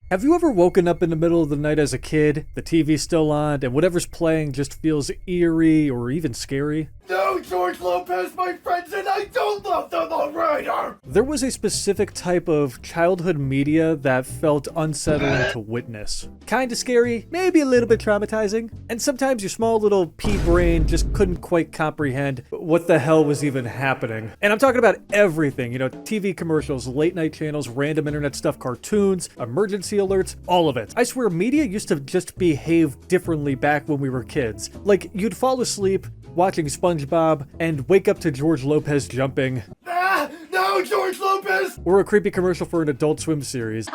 Have you ever woken up in the middle of the night as a kid, the TV's still on, and whatever's playing just feels eerie or even scary? No, George Lopez, my friends, and I don't love them already! There was a specific type of childhood media that felt unsettling to witness. Kinda scary, maybe a little bit traumatizing, and sometimes your small little pea brain just couldn't quite comprehend what the hell was even happening. And I'm talking about everything, TV commercials, late night channels, random internet stuff, cartoons, emergency alerts, all of it. I swear media used to just behave differently back when we were kids. Like, you'd fall asleep watching SpongeBob and wake up to George Lopez jumping. Ah! No, George Lopez! Or a creepy commercial for an Adult Swim series.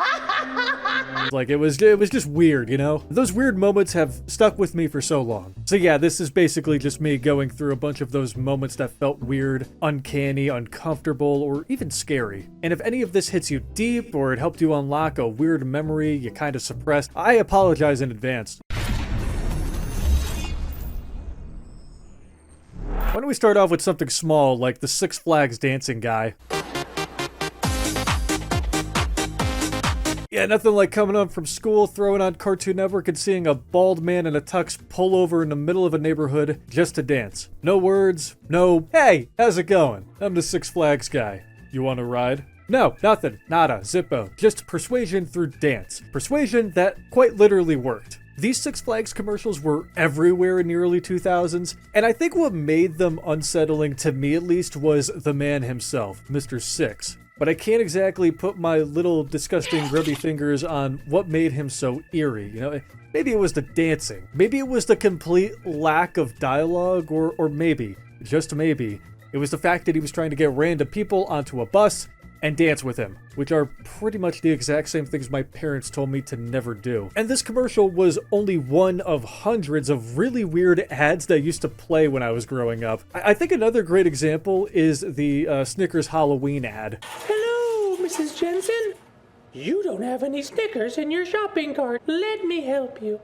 Like, it was just weird, Those weird moments have stuck with me for so long. So yeah, this is basically just me going through a bunch of those moments that felt weird, uncanny, uncomfortable, or even scary. And if any of this hits you deep, or it helped you unlock a weird memory you kind of suppressed, I apologize in advance. Why don't we start off with something small, like the Six Flags dancing guy. Yeah, nothing like coming home from school, throwing on Cartoon Network and seeing a bald man in a tux pull over in the middle of a neighborhood just to dance. No words, no, hey, how's it going? I'm the Six Flags guy. You want to ride? No, nothing, nada, zippo. Just persuasion through dance. Persuasion that quite literally worked. These Six Flags commercials were everywhere in the early 2000s, and I think what made them unsettling, to me at least, was the man himself, Mr. Six. But I can't exactly put my little disgusting grubby fingers on what made him so eerie, Maybe it was the dancing, maybe it was the complete lack of dialogue, or maybe, just maybe, it was the fact that he was trying to get random people onto a bus and dance with him, which are pretty much the exact same things my parents told me to never do. And this commercial was only one of hundreds of really weird ads that used to play when I was growing up. I think another great example is the Snickers Halloween ad. Hello, Mrs. Jensen. You don't have any Snickers in your shopping cart. Let me help you.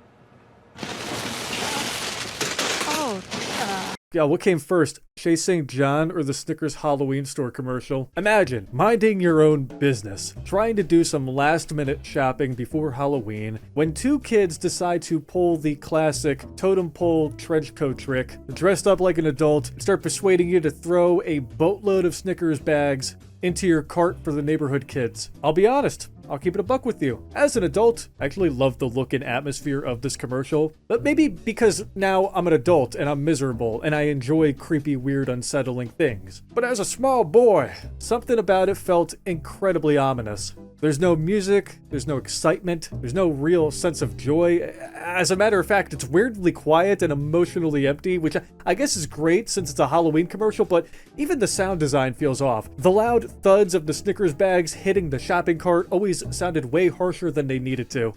Yeah, what came first, Chez St. John or the Snickers Halloween store commercial? Imagine minding your own business, trying to do some last-minute shopping before Halloween, when two kids decide to pull the classic totem pole trench coat trick, dressed up like an adult, and start persuading you to throw a boatload of Snickers bags into your cart for the neighborhood kids. I'll be honest, I'll keep it a buck with you. As an adult, I actually love the look and atmosphere of this commercial, but maybe because now I'm an adult and I'm miserable and I enjoy creepy, weird, unsettling things. But as a small boy, something about it felt incredibly ominous. There's no music, there's no excitement, there's no real sense of joy. As a matter of fact, it's weirdly quiet and emotionally empty, which I guess is great since it's a Halloween commercial, but even the sound design feels off. The loud thuds of the Snickers bags hitting the shopping cart always sounded way harsher than they needed to.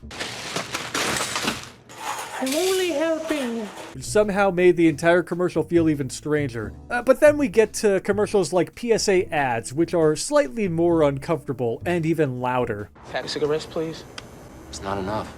I'm only helping. Which somehow made the entire commercial feel even stranger. But then we get to commercials like PSA ads, which are slightly more uncomfortable and even louder. Pack of cigarettes, please. It's not enough.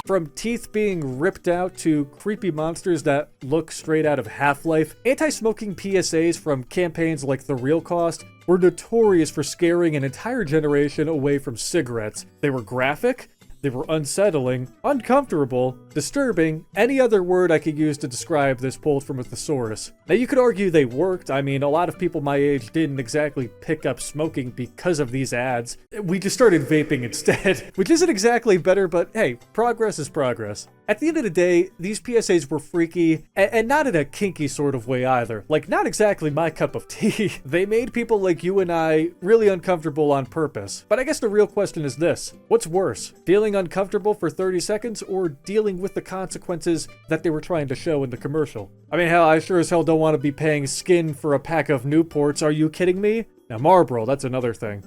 From teeth being ripped out to creepy monsters that look straight out of Half-Life, anti-smoking PSAs from campaigns like The Real Cost were notorious for scaring an entire generation away from cigarettes. They were graphic, they were unsettling, uncomfortable, disturbing, any other word I could use to describe this pulled from a thesaurus. Now you could argue they worked. I mean, a lot of people my age didn't exactly pick up smoking because of these ads. We just started vaping instead, which isn't exactly better, but hey, progress is progress. At the end of the day, these PSAs were freaky, and not in a kinky sort of way either. Like, not exactly my cup of tea. They made people like you and I really uncomfortable on purpose. But I guess the real question is this: what's worse, feeling uncomfortable for 30 seconds or dealing with the consequences that they were trying to show in the commercial? I mean, hell, I sure as hell don't want to be paying skin for a pack of Newports, are you kidding me? Now Marlboro, that's another thing.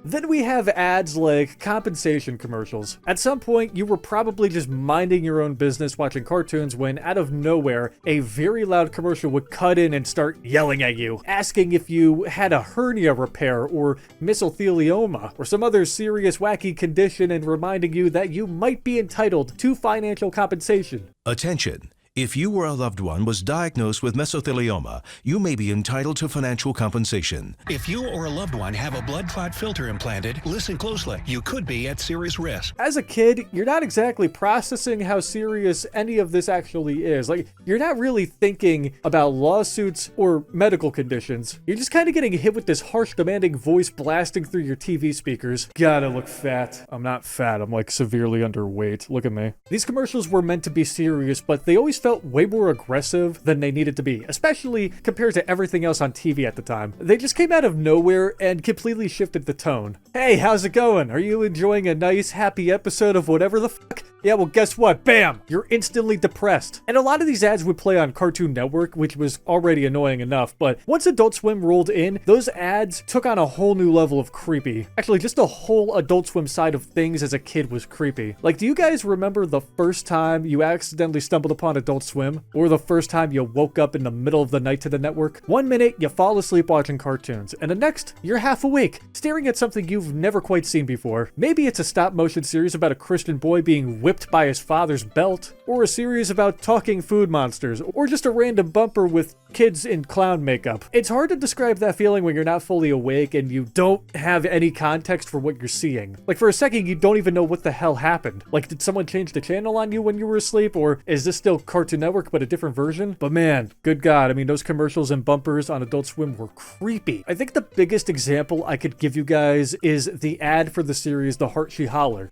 Then we have ads like compensation commercials. At some point, you were probably just minding your own business watching cartoons when, out of nowhere, a very loud commercial would cut in and start yelling at you, asking if you had a hernia repair or mesothelioma or some other serious wacky condition, and reminding you that you might be entitled to financial compensation. Attention! If you or a loved one was diagnosed with mesothelioma, you may be entitled to financial compensation. If you or a loved one have a blood clot filter implanted, listen closely. You could be at serious risk. As a kid, you're not exactly processing how serious any of this actually is. Like, you're not really thinking about lawsuits or medical conditions. You're just kind of getting hit with this harsh, demanding voice blasting through your TV speakers. Gotta look fat. I'm not fat. I'm like severely underweight. Look at me. These commercials were meant to be serious, but they always felt way more aggressive than they needed to be, especially compared to everything else on TV at the time. They just came out of nowhere and completely shifted the tone. Hey, how's it going? Are you enjoying a nice, happy episode of whatever the fuck? Yeah, well, guess what? Bam! You're instantly depressed. And a lot of these ads would play on Cartoon Network, which was already annoying enough, but once Adult Swim rolled in, those ads took on a whole new level of creepy. Actually, just the whole Adult Swim side of things as a kid was creepy. Like, do you guys remember the first time you accidentally stumbled upon Adult Swim? Or the first time you woke up in the middle of the night to the network? One minute, you fall asleep watching cartoons, and the next, you're half awake, staring at something you've never quite seen before. Maybe it's a stop-motion series about a Christian boy being whipped by his father's belt, or a series about talking food monsters, or just a random bumper with kids in clown makeup. It's hard to describe that feeling when you're not fully awake and you don't have any context for what you're seeing. Like, for a second, you don't even know what the hell happened. Like, did someone change the channel on you when you were asleep, or is this still Cartoon Network but a different version? But man, good God, I mean, those commercials and bumpers on Adult Swim were creepy. I think the biggest example I could give you guys is the ad for the series The Heart She Holler.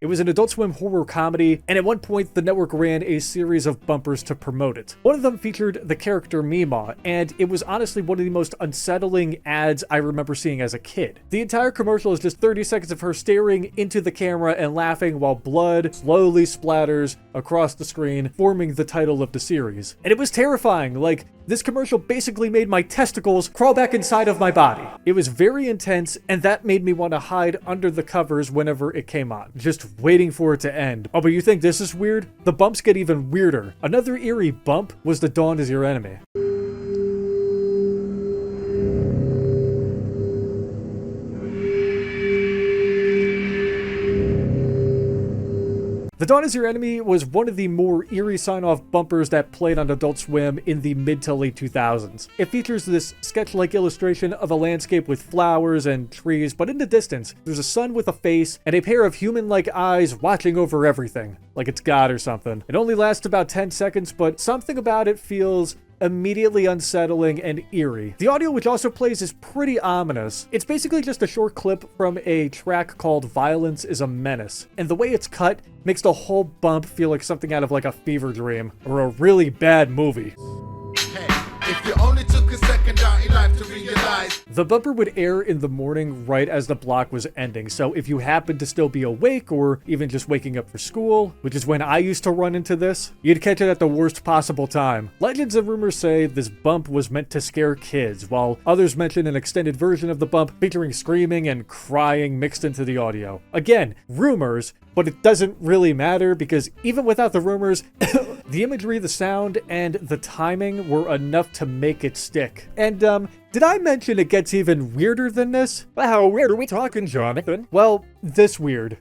It was an Adult Swim horror comedy, and at one point, the network ran a series of bumpers to promote it. One of them featured the character Mima, and it was honestly one of the most unsettling ads I remember seeing as a kid. The entire commercial is just 30 seconds of her staring into the camera and laughing while blood slowly splatters across the screen, forming the title of the series. And it was terrifying. Like, this commercial basically made my testicles crawl back inside of my body. It was very intense, and that made me want to hide under the covers whenever it came on, just waiting for it to end. Oh, but you think this is weird? The bumps get even weirder. Another eerie bump was The Dawn Is Your Enemy. The Dawn Is Your Enemy was one of the more eerie sign-off bumpers that played on Adult Swim in the mid to late 2000s. It features this sketch-like illustration of a landscape with flowers and trees, but in the distance, there's a sun with a face and a pair of human-like eyes watching over everything, like it's God or something. It only lasts about 10 seconds, but something about it feels immediately unsettling and eerie. The audio, which also plays, is pretty ominous. It's basically just a short clip from a track called Violence is a Menace, and the way it's cut makes the whole bump feel like something out of like a fever dream or a really bad movie. If you only took a second out in life to realize. The bumper would air in the morning right as the block was ending, so if you happened to still be awake or even just waking up for school, which is when I used to run into this, you'd catch it at the worst possible time. Legends and rumors say this bump was meant to scare kids, while others mention an extended version of the bump featuring screaming and crying mixed into the audio. Again, rumors, but it doesn't really matter because even without the rumors, the imagery, the sound, and the timing were enough to make it stick. And, did I mention it gets even weirder than this? Well, how weird are we talking, Jonathan? Well, this weird.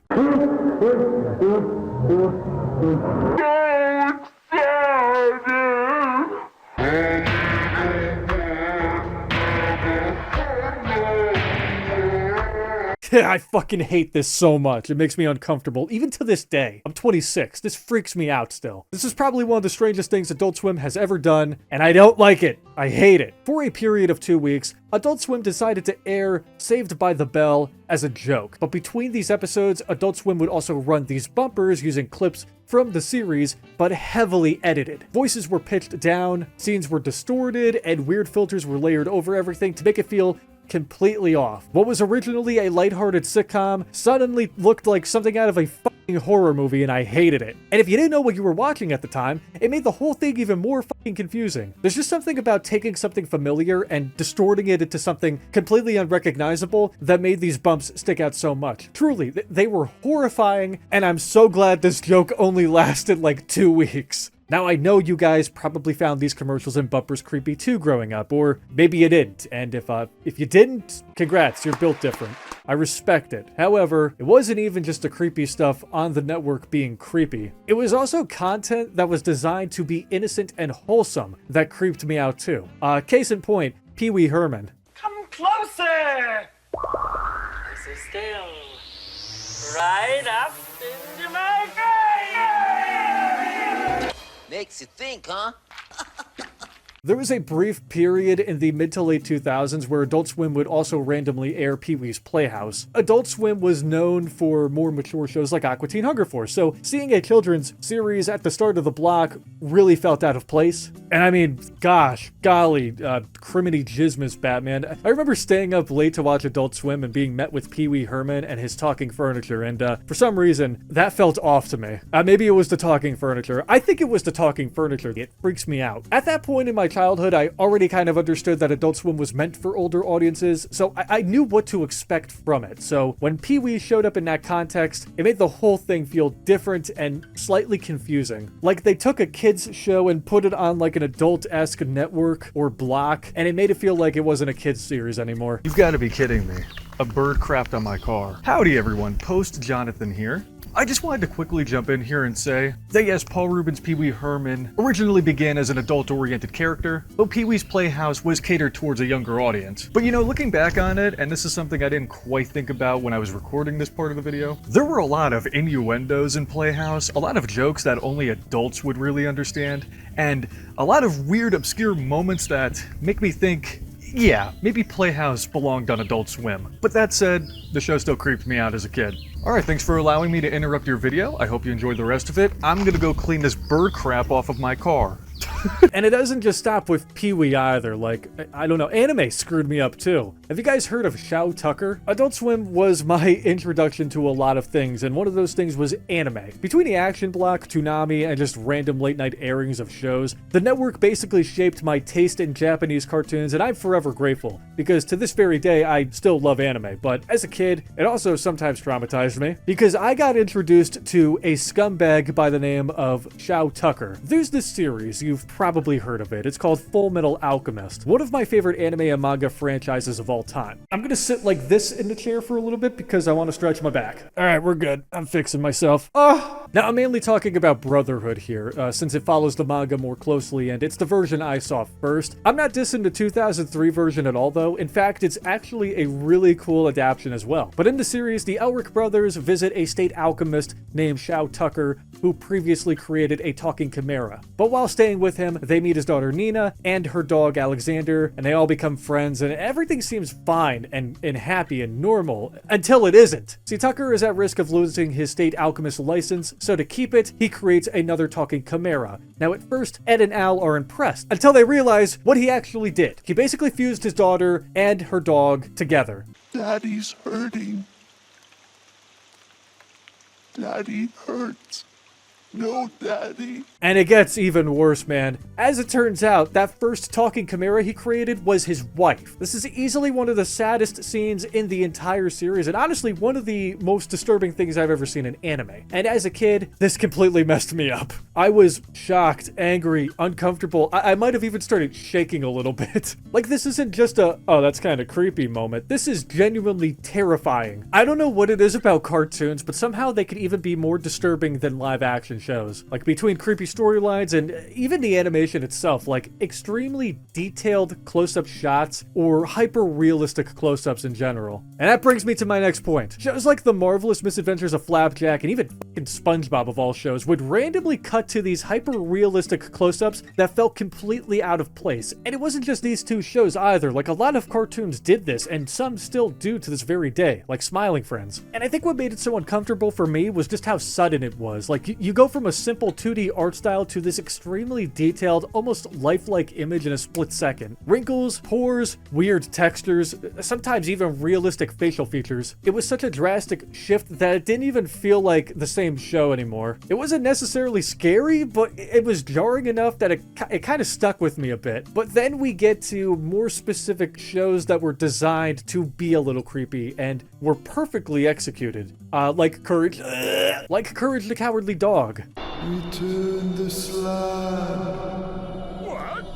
I fucking hate this so much. It makes me uncomfortable, even to this day. I'm 26. This freaks me out still. This is probably one of the strangest things Adult Swim has ever done, and I don't like it. I hate it. For a period of 2 weeks, Adult Swim decided to air Saved by the Bell as a joke. But between these episodes, Adult Swim would also run these bumpers using clips from the series, but heavily edited. Voices were pitched down, scenes were distorted, and weird filters were layered over everything to make it feel completely off. What was originally a lighthearted sitcom suddenly looked like something out of a fucking horror movie, and I hated it. And if you didn't know what you were watching at the time, it made the whole thing even more fucking confusing. There's just something about taking something familiar and distorting it into something completely unrecognizable that made these bumps stick out so much. Truly, they were horrifying, and I'm so glad this joke only lasted like 2 weeks. Now, I know you guys probably found these commercials and bumpers creepy too growing up, or maybe you didn't, and if you didn't, congrats, you're built different. I respect it. However, it wasn't even just the creepy stuff on the network being creepy. It was also content that was designed to be innocent and wholesome that creeped me out too. Case in point, Pee Wee Herman. Come closer! This is still right up into my face! Makes you think, huh? There was a brief period in the mid to late 2000s where Adult Swim would also randomly air Pee-wee's Playhouse. Adult Swim was known for more mature shows like Aqua Teen Hunger Force, so seeing a children's series at the start of the block really felt out of place. And I mean, gosh, golly, criminy jizmas, Batman. I remember staying up late to watch Adult Swim and being met with Pee Wee Herman and his talking furniture, and for some reason, that felt off to me. Maybe it was the talking furniture. I think it was the talking furniture. It freaks me out. At that point in my childhood, I already kind of understood that Adult Swim was meant for older audiences, so I knew what to expect from it. So when Pee-wee showed up in that context, it made the whole thing feel different and slightly confusing. Like they took a kids show and put it on like an adult-esque network or block, and it made it feel like it wasn't a kids series anymore. You've got to be kidding me. A bird crapped on my car. Howdy everyone, Post Jonathan here. I just wanted to quickly jump in here and say that yes, Paul Reubens' Pee Wee Herman originally began as an adult-oriented character, but Pee-wee's Playhouse was catered towards a younger audience. But you know, looking back on it, and this is something I didn't quite think about when I was recording this part of the video, there were a lot of innuendos in Playhouse, a lot of jokes that only adults would really understand, and a lot of weird, obscure moments that make me think, yeah, maybe Playhouse belonged on Adult Swim. But that said, the show still creeped me out as a kid. Alright, thanks for allowing me to interrupt your video. I hope you enjoyed the rest of it. I'm gonna go clean this bird crap off of my car. And it doesn't just stop with Pee-wee either. Like, I don't know, anime screwed me up too. Have you guys heard of Shao Tucker? Adult Swim was my introduction to a lot of things, and one of those things was anime. Between the Action Block, Toonami, and just random late-night airings of shows, the network basically shaped my taste in Japanese cartoons, and I'm forever grateful, because to this very day, I still love anime. But as a kid, it also sometimes traumatized me, because I got introduced to a scumbag by the name of Shao Tucker. There's this series, you've probably heard of it. It's called Full Metal Alchemist, one of my favorite anime and manga franchises of all time. I'm gonna sit like this in the chair for a little bit because I want to stretch my back. All right, we're good. I'm fixing myself. Now I'm mainly talking about Brotherhood here, since it follows the manga more closely and it's the version I saw first. I'm not dissing the 2003 version at all though. In fact, it's actually a really cool adaptation as well. But in the series, the Elric brothers visit a state alchemist named Shao Tucker, who previously created a talking chimera. But while staying with him, they meet his daughter Nina and her dog Alexander, and they all become friends, and everything seems fine and happy and normal, until it isn't. See, Tucker is at risk of losing his state alchemist license, so to keep it, he creates another talking chimera. Now at first, Ed and Al are impressed, until they realize what he actually did. He basically fused his daughter and her dog together. Daddy's hurting. Daddy hurts. No, Daddy. And it gets even worse, man. As it turns out, that first talking chimera he created was his wife. This is easily one of the saddest scenes in the entire series, and honestly, one of the most disturbing things I've ever seen in anime. And as a kid, this completely messed me up. I was shocked, angry, uncomfortable. I might have even started shaking a little bit. Like, this isn't just a, oh, that's kind of creepy moment. This is genuinely terrifying. I don't know what it is about cartoons, but somehow they could even be more disturbing than live action shows. Like, between creepy storylines and even the animation itself, like extremely detailed close-up shots or hyper-realistic close-ups in general. And that brings me to my next point. Shows like The Marvelous Misadventures of Flapjack and even fucking SpongeBob of all shows would randomly cut to these hyper-realistic close-ups that felt completely out of place. And it wasn't just these two shows either. Like, a lot of cartoons did this, and some still do to this very day, like Smiling Friends. And I think what made it so uncomfortable for me was just how sudden it was. Like, you go from a simple 2D art style to this extremely detailed, almost lifelike image in a split second. Wrinkles, pores, weird textures, sometimes even realistic facial features. It was such a drastic shift that it didn't even feel like the same show anymore. It wasn't necessarily scary, but it was jarring enough that it kind of stuck with me a bit. But then we get to more specific shows that were designed to be a little creepy and were perfectly executed. like Courage the Cowardly Dog. Return the slab. What?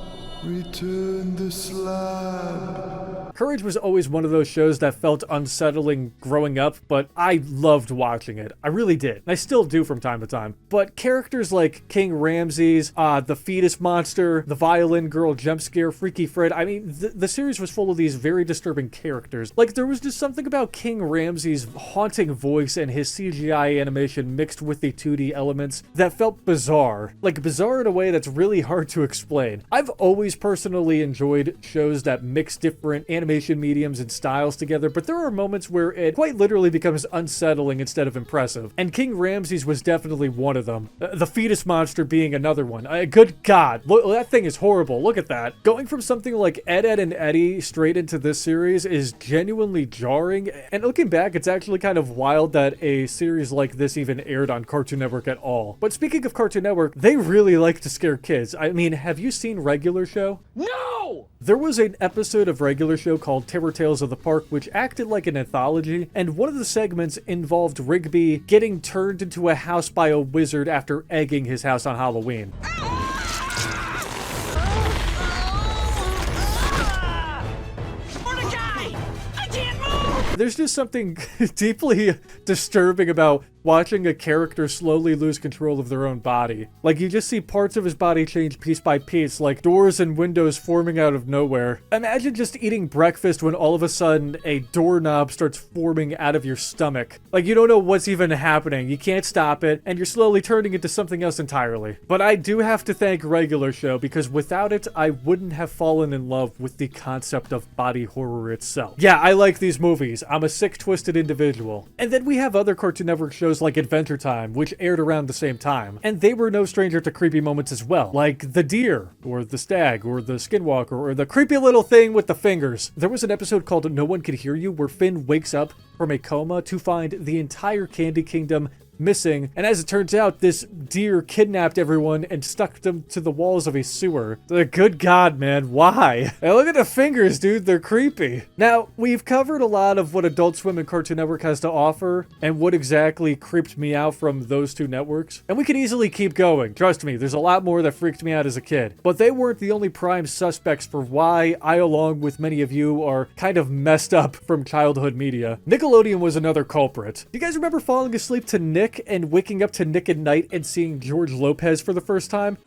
Return the slab. Courage was always one of those shows that felt unsettling growing up, but I loved watching it. I really did. And I still do from time to time. But characters like King Ramses, the fetus monster, the violin girl jump scare, Freaky Fred, I mean, the series was full of these very disturbing characters. Like, there was just something about King Ramses' haunting voice and his CGI animation mixed with the 2D elements that felt bizarre. Like, bizarre in a way that's really hard to explain. I've always personally enjoyed shows that mix different animation mediums and styles together, but there are moments where it quite literally becomes unsettling instead of impressive. And King Ramses was definitely one of them. The fetus monster being another one. Good God, look, that thing is horrible. Look at that. Going from something like Ed, Edd and Eddy straight into this series is genuinely jarring. And looking back, it's actually kind of wild that a series like this even aired on Cartoon Network at all. But speaking of Cartoon Network, they really like to scare kids. I mean, have you seen Regular Show? No! There was an episode of Regular Show called Terror Tales of the Park, which acted like an anthology, and one of the segments involved Rigby getting turned into a house by a wizard after egging his house on Halloween. There's just something deeply disturbing about watching a character slowly lose control of their own body. Like, you just see parts of his body change piece by piece, like doors and windows forming out of nowhere. Imagine just eating breakfast when all of a sudden a doorknob starts forming out of your stomach. Like, you don't know what's even happening, you can't stop it, and you're slowly turning into something else entirely. But I do have to thank Regular Show, because without it, I wouldn't have fallen in love with the concept of body horror itself. Yeah, I like these movies. I'm a sick, twisted individual. And then we have other Cartoon Network shows like Adventure Time, which aired around the same time. And they were no stranger to creepy moments as well, like the deer, or the stag, or the skinwalker, or the creepy little thing with the fingers. There was an episode called No One Could Hear You, where Finn wakes up from a coma to find the entire Candy Kingdom missing, and as it turns out, this deer kidnapped everyone and stuck them to the walls of a sewer. Good God, man, why? And look at the fingers, dude, they're creepy. Now, we've covered a lot of what Adult Swim and Cartoon Network has to offer, and what exactly creeped me out from those two networks. And we could easily keep going. Trust me, there's a lot more that freaked me out as a kid. But they weren't the only prime suspects for why I, along with many of you, are kind of messed up from childhood media. Nickelodeon was another culprit. You guys remember falling asleep to Nick and waking up to Nick at Night and seeing George Lopez for the first time?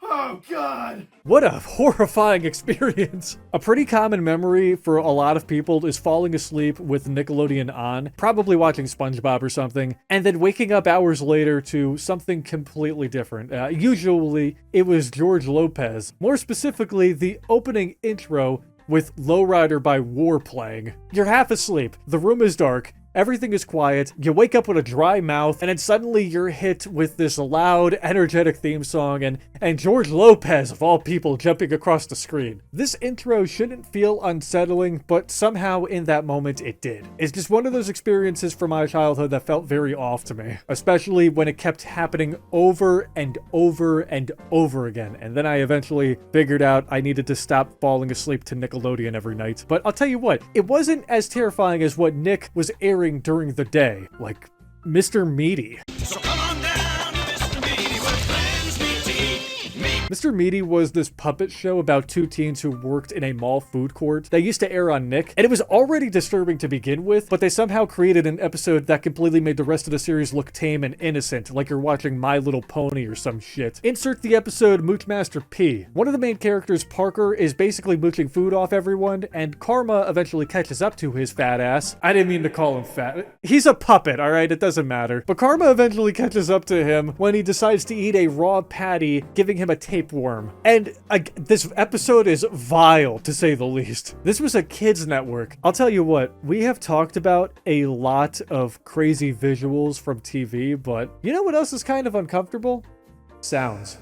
Oh, God! What a horrifying experience. A pretty common memory for a lot of people is falling asleep with Nickelodeon on, probably watching SpongeBob or something, and then waking up hours later to something completely different. Usually, it was George Lopez. More specifically, the opening intro with Lowrider by War playing. You're half asleep, the room is dark, everything is quiet, you wake up with a dry mouth, and then suddenly you're hit with this loud, energetic theme song and George Lopez, of all people, jumping across the screen. This intro shouldn't feel unsettling, but somehow in that moment it did. It's just one of those experiences from my childhood that felt very off to me, especially when it kept happening over and over and over again, and then I eventually figured out I needed to stop falling asleep to Nickelodeon every night. But I'll tell you what, it wasn't as terrifying as what Nick was airing during the day, like Mr. Meaty. So come on down to Mr. Meaty, where friends meet to eat. Mr. Meaty was this puppet show about two teens who worked in a mall food court that used to air on Nick, and it was already disturbing to begin with, but they somehow created an episode that completely made the rest of the series look tame and innocent, like you're watching My Little Pony or some shit. Insert the episode Moochmaster P. One of the main characters, Parker, is basically mooching food off everyone, and Karma eventually catches up to his fat ass. I didn't mean to call him fat. He's a puppet, alright? It doesn't matter. But Karma eventually catches up to him when he decides to eat a raw patty, giving him a tapeworm. And this episode is vile, to say the least. This was a kids' network. I'll tell you what, we have talked about a lot of crazy visuals from TV, but you know what else is kind of uncomfortable? Sounds.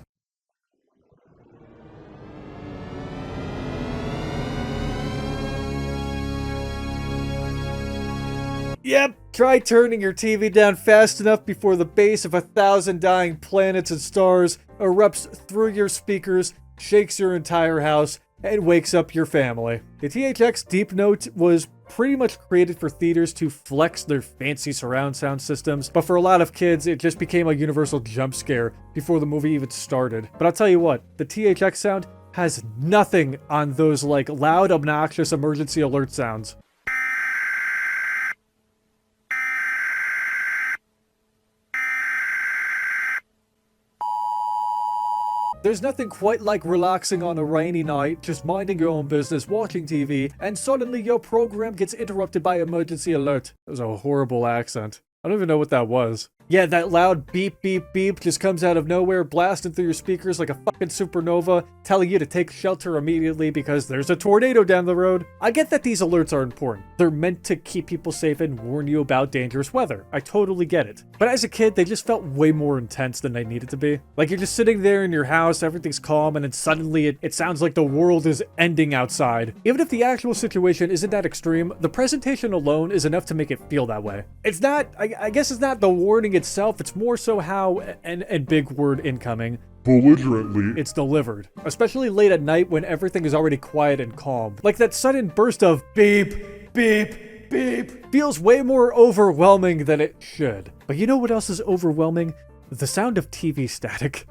Yep, try turning your TV down fast enough before the base of 1,000 dying planets and stars erupts through your speakers, shakes your entire house, and wakes up your family. The THX Deep Note was pretty much created for theaters to flex their fancy surround sound systems, but for a lot of kids, it just became a universal jump scare before the movie even started. But I'll tell you what, the THX sound has nothing on those like loud, obnoxious emergency alert sounds. There's nothing quite like relaxing on a rainy night, just minding your own business, watching TV, and suddenly your program gets interrupted by emergency alert. That was a horrible accent. I don't even know what that was. Yeah, that loud beep, beep, beep just comes out of nowhere, blasting through your speakers like a fucking supernova, telling you to take shelter immediately because there's a tornado down the road. I get that these alerts are important. They're meant to keep people safe and warn you about dangerous weather. I totally get it. But as a kid, they just felt way more intense than they needed to be. Like you're just sitting there in your house, everything's calm, and then suddenly it sounds like the world is ending outside. Even if the actual situation isn't that extreme, the presentation alone is enough to make it feel that way. It's not, I guess it's not the warning itself, it's more so how, and big word incoming, belligerently it's delivered. Especially late at night when everything is already quiet and calm. Like that sudden burst of beep, beep, beep feels way more overwhelming than it should. But you know what else is overwhelming? The sound of TV static.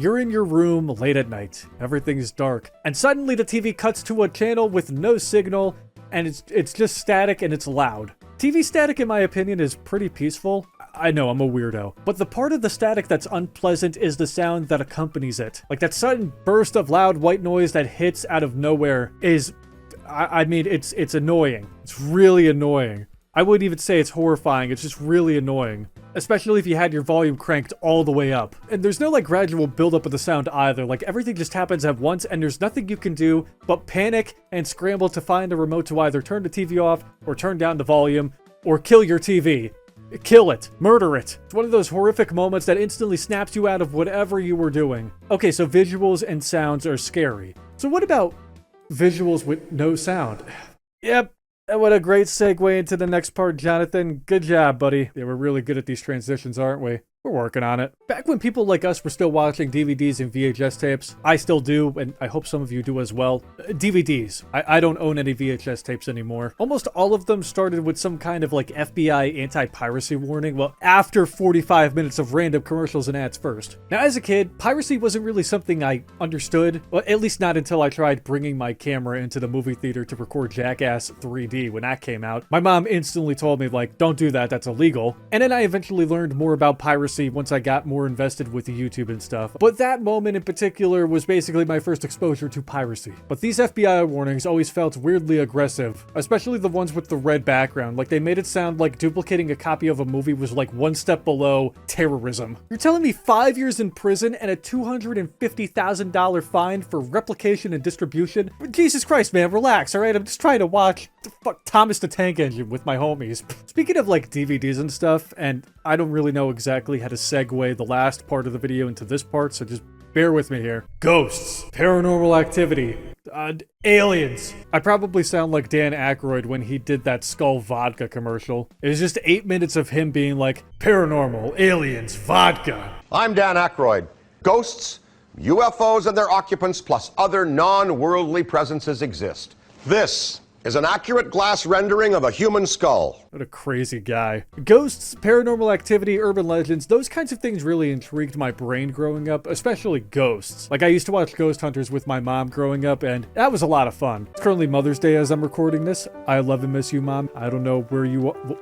You're in your room late at night, everything's dark, and suddenly the TV cuts to a channel with no signal, and it's just static and it's loud. TV static, in my opinion, is pretty peaceful. I know, I'm a weirdo. But the part of the static that's unpleasant is the sound that accompanies it. Like that sudden burst of loud white noise that hits out of nowhere is, I mean, it's annoying. It's really annoying. I wouldn't even say it's horrifying, it's just really annoying. Especially if you had your volume cranked all the way up. And there's no like gradual buildup of the sound either, like everything just happens at once and there's nothing you can do but panic and scramble to find a remote to either turn the TV off or turn down the volume or kill your TV. Kill it. Murder it. It's one of those horrific moments that instantly snaps you out of whatever you were doing. Okay, so visuals and sounds are scary. So what about visuals with no sound? Yep. And what a great segue into the next part, Jonathan. Good job, buddy. Yeah, we're really good at these transitions, aren't we? We're working on it. Back when people like us were still watching DVDs and VHS tapes, I still do, and I hope some of you do as well. DVDs. I don't own any VHS tapes anymore. Almost all of them started with some kind of like FBI anti-piracy warning, well, after 45 minutes of random commercials and ads first. Now, as a kid, piracy wasn't really something I understood, well, at least not until I tried bringing my camera into the movie theater to record Jackass 3D when that came out. My mom instantly told me, like, don't do that, that's illegal. And then I eventually learned more about piracy once I got more invested with the YouTube and stuff. But that moment in particular was basically my first exposure to piracy. But these FBI warnings always felt weirdly aggressive, especially the ones with the red background. Like they made it sound like duplicating a copy of a movie was like one step below terrorism. You're telling me 5 years in prison and a $250,000 fine for replication and distribution? Jesus Christ, man, relax, all right? I'm just trying to watch Thomas the Tank Engine with my homies. Speaking of like DVDs and stuff, and I don't really know exactly how to segue the last part of the video into this part, so just bear with me here. Ghosts, paranormal activity, aliens. I probably sound like Dan Aykroyd when he did that Skull Vodka commercial. It was just 8 minutes of him being like, paranormal, aliens, vodka. I'm Dan Aykroyd. Ghosts, UFOs and their occupants, plus other non-worldly presences exist. This is an accurate glass rendering of a human skull. What a crazy guy. Ghosts, paranormal activity, urban legends, those kinds of things really intrigued my brain growing up, especially ghosts. Like I used to watch Ghost Hunters with my mom growing up, and that was a lot of fun. It's currently Mother's Day as I'm recording this. I love and miss you, Mom. I don't know where you are.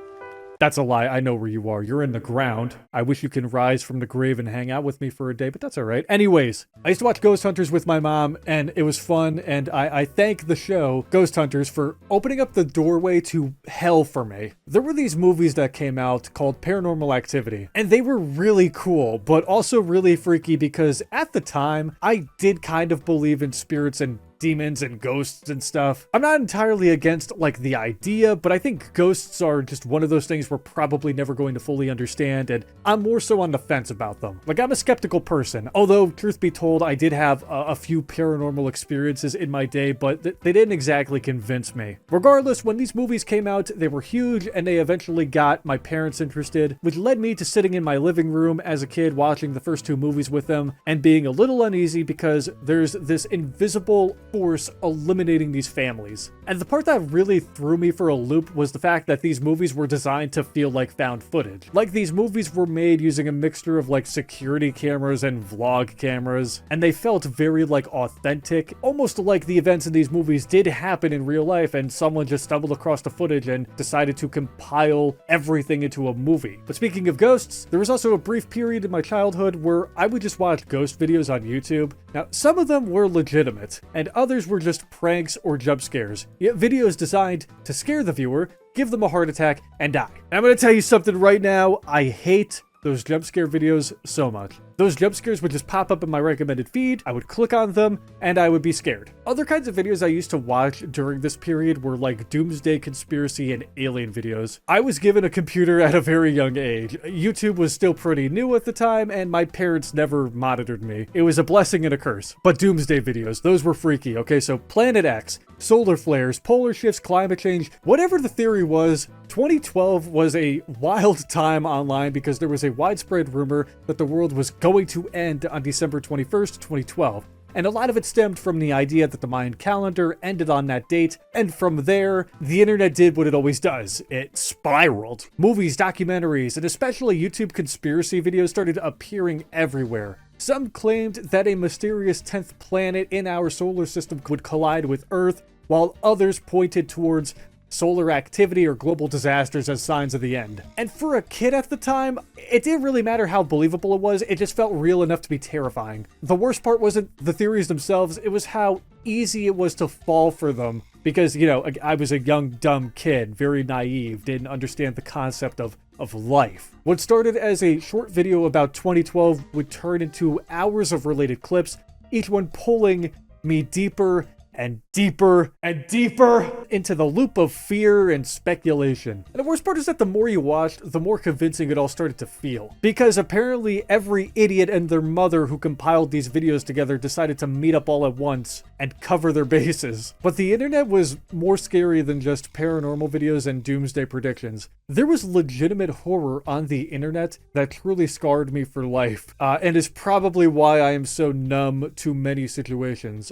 That's a lie. I know where you are. You're in the ground. I wish you can rise from the grave and hang out with me for a day, but that's all right. Anyways, I used to watch Ghost Hunters with my mom, and it was fun, and I thank the show, Ghost Hunters, for opening up the doorway to hell for me. There were these movies that came out called Paranormal Activity, and they were really cool, but also really freaky because at the time, I did kind of believe in spirits and demons and ghosts and stuff. I'm not entirely against like the idea, but I think ghosts are just one of those things we're probably never going to fully understand, and I'm more so on the fence about them. Like, I'm a skeptical person, although truth be told, I did have a few paranormal experiences in my day, but they didn't exactly convince me. Regardless, when these movies came out, they were huge, and they eventually got my parents interested, which led me to sitting in my living room as a kid watching the first two movies with them, and being a little uneasy because there's this invisible force eliminating these families. And the part that really threw me for a loop was the fact that these movies were designed to feel like found footage. Like, these movies were made using a mixture of like security cameras and vlog cameras, and they felt very like authentic, almost like the events in these movies did happen in real life and someone just stumbled across the footage and decided to compile everything into a movie. But speaking of ghosts, there was also a brief period in my childhood where I would just watch ghost videos on YouTube. Now, some of them were legitimate, and others were just pranks or jump scares. Yet videos designed to scare the viewer, give them a heart attack, and die. And I'm gonna tell you something right now, I hate those jump scare videos so much. Those jump scares would just pop up in my recommended feed, I would click on them, and I would be scared. Other kinds of videos I used to watch during this period were like doomsday conspiracy and alien videos. I was given a computer at a very young age. YouTube was still pretty new at the time, and my parents never monitored me. It was a blessing and a curse. But doomsday videos, those were freaky, okay? So Planet X, solar flares, polar shifts, climate change, whatever the theory was, 2012 was a wild time online because there was a widespread rumor that the world was going to end on December 21st, 2012. And a lot of it stemmed from the idea that the Mayan calendar ended on that date, and from there, the internet did what it always does. It spiraled. Movies, documentaries, and especially YouTube conspiracy videos started appearing everywhere. Some claimed that a mysterious 10th planet in our solar system would collide with Earth, while others pointed towards solar activity or global disasters as signs of the end. And for a kid at the time, it didn't really matter how believable it was, it just felt real enough to be terrifying. The worst part wasn't the theories themselves, it was how easy it was to fall for them. Because, you know, I was a young, dumb kid, very naive, didn't understand the concept of life. What started as a short video about 2012 would turn into hours of related clips, each one pulling me deeper and deeper and deeper into the loop of fear and speculation. And the worst part is that the more you watched, the more convincing it all started to feel. Because apparently every idiot and their mother who compiled these videos together decided to meet up all at once and cover their bases. But the internet was more scary than just paranormal videos and doomsday predictions. There was legitimate horror on the internet that truly scarred me for life, and is probably why I am so numb to many situations.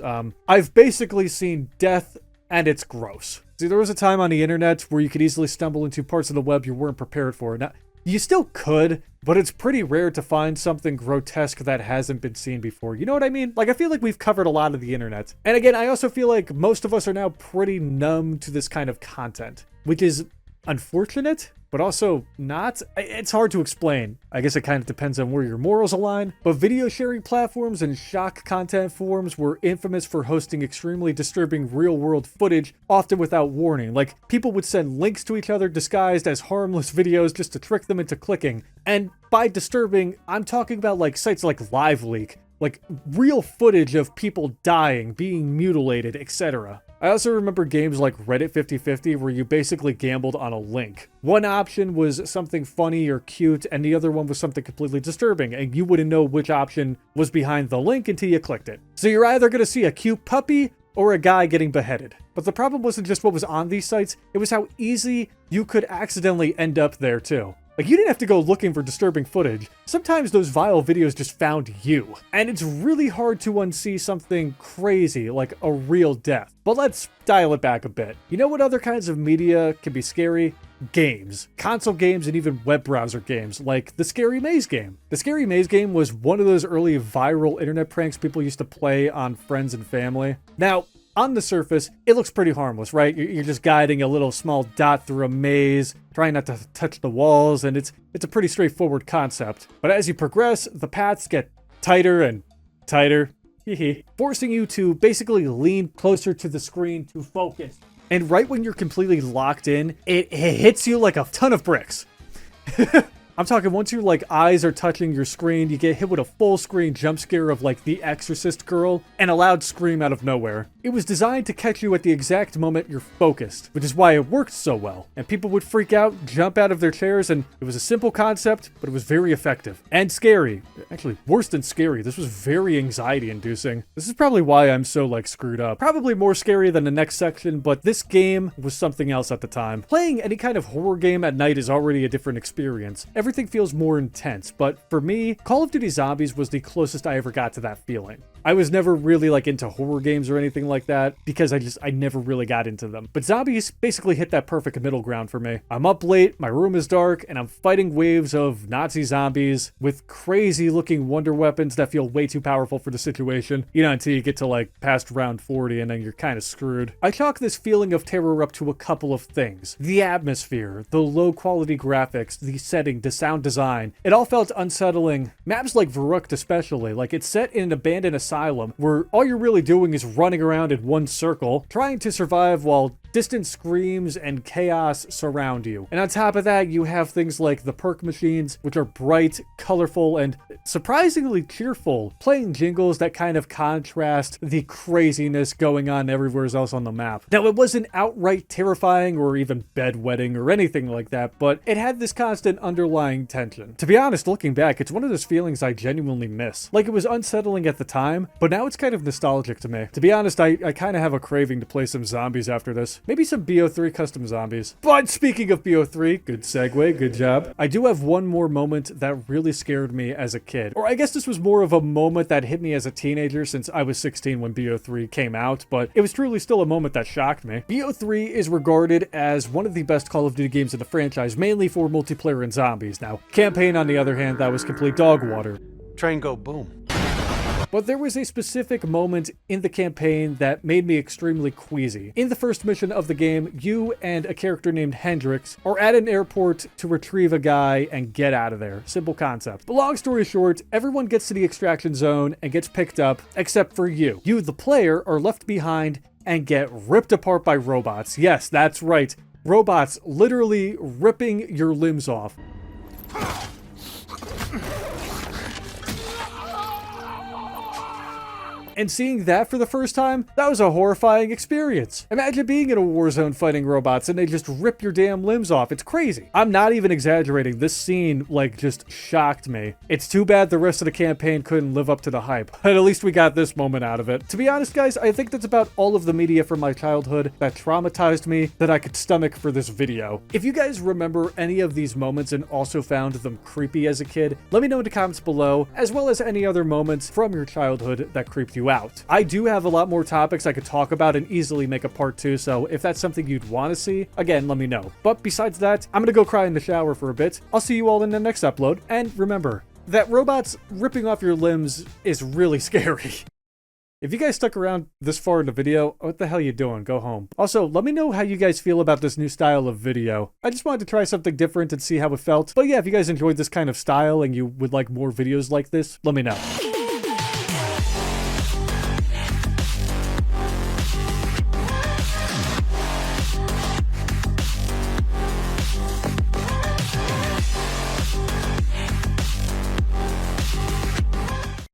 I've basically seen death, and it's gross. See, there was a time on the internet where you could easily stumble into parts of the web you weren't prepared for. Now, you still could, but it's pretty rare to find something grotesque that hasn't been seen before. You know what I mean? Like, I feel like we've covered a lot of the internet. And again, I also feel like most of us are now pretty numb to this kind of content, which is unfortunate, but also not. It's hard to explain. I guess it kind of depends on where your morals align. But video sharing platforms and shock content forums were infamous for hosting extremely disturbing real-world footage, often without warning. Like, people would send links to each other disguised as harmless videos just to trick them into clicking. And by disturbing, I'm talking about like sites like LiveLeak, like real footage of people dying, being mutilated, etc. I also remember games like Reddit 50/50 where you basically gambled on a link. One option was something funny or cute, and the other one was something completely disturbing, and you wouldn't know which option was behind the link until you clicked it. So you're either going to see a cute puppy or a guy getting beheaded. But the problem wasn't just what was on these sites, it was how easy you could accidentally end up there too. Like, you didn't have to go looking for disturbing footage. Sometimes those vile videos just found you. And it's really hard to unsee something crazy like a real death. But let's dial it back a bit. You know what other kinds of media can be scary? Games. Console games and even web browser games, like the Scary Maze game. The Scary Maze game was one of those early viral internet pranks people used to play on friends and family. Now, on the surface, it looks pretty harmless, right? You're just guiding a little small dot through a maze, trying not to touch the walls, and it's a pretty straightforward concept. But as you progress, the paths get tighter and tighter, forcing you to basically lean closer to the screen to focus. And right when you're completely locked in, it hits you like a ton of bricks. I'm talking once your like eyes are touching your screen, you get hit with a full screen jump scare of like the Exorcist girl and a loud scream out of nowhere. It was designed to catch you at the exact moment you're focused, which is why it worked so well. And people would freak out, jump out of their chairs, and it was a simple concept, but it was very effective and scary. Actually, worse than scary. This was very anxiety inducing. This is probably why I'm so like screwed up. Probably more scary than the next section, but this game was something else at the time. Playing any kind of horror game at night is already a different experience. Everything feels more intense, but for me, Call of Duty Zombies was the closest I ever got to that feeling. I was never really like into horror games or anything like that because I never really got into them. But Zombies basically hit that perfect middle ground for me. I'm up late, my room is dark, and I'm fighting waves of Nazi zombies with crazy looking wonder weapons that feel way too powerful for the situation. You know, until you get to like past round 40 and then you're kind of screwed. I chalk this feeling of terror up to a couple of things. The atmosphere, the low quality graphics, the setting, the sound design. It all felt unsettling. Maps like Verrückt especially, like it's set in an abandoned asylum where all you're really doing is running around in one circle, trying to survive while distant screams and chaos surround you. And on top of that, you have things like the perk machines, which are bright, colorful, and surprisingly cheerful, playing jingles that kind of contrast the craziness going on everywhere else on the map. Now, it wasn't outright terrifying or even bedwetting or anything like that, but it had this constant underlying tension. To be honest, looking back, it's one of those feelings I genuinely miss. Like, it was unsettling at the time, but now it's kind of nostalgic to me. To be honest, I kind of have a craving to play some zombies after this. Maybe some BO3 custom zombies. But speaking of BO3, good segue, good job. I do have one more moment that really scared me as a kid. Or I guess this was more of a moment that hit me as a teenager since I was 16 when BO3 came out, but it was truly still a moment that shocked me. BO3 is regarded as one of the best Call of Duty games in the franchise, mainly for multiplayer and zombies. Now, campaign on the other hand, that was complete dog water. Train go boom. But there was a specific moment in the campaign that made me extremely queasy. In the first mission of the game, you and a character named Hendrix are at an airport to retrieve a guy and get out of there. Simple concept. But long story short, everyone gets to the extraction zone and gets picked up, except for you. You, the player, are left behind and get ripped apart by robots. Yes, that's right. Robots literally ripping your limbs off. And seeing that for the first time, that was a horrifying experience. Imagine being in a war zone fighting robots and they just rip your damn limbs off. It's crazy. I'm not even exaggerating. This scene, like, just shocked me. It's too bad the rest of the campaign couldn't live up to the hype, but at least we got this moment out of it. To be honest, guys, I think that's about all of the media from my childhood that traumatized me that I could stomach for this video. If you guys remember any of these moments and also found them creepy as a kid, let me know in the comments below, as well as any other moments from your childhood that creeped you out. I do have a lot more topics I could talk about and easily make a part 2, so if that's something you'd want to see, again, let me know. But besides that, I'm gonna go cry in the shower for a bit. I'll see you all in the next upload, and remember that robots ripping off your limbs is really scary. If you guys stuck around this far in the video, what the hell you doing? Go home. Also, let me know how you guys feel about this new style of video. I just wanted to try something different and see how it felt. But yeah, if you guys enjoyed this kind of style and you would like more videos like this, let me know.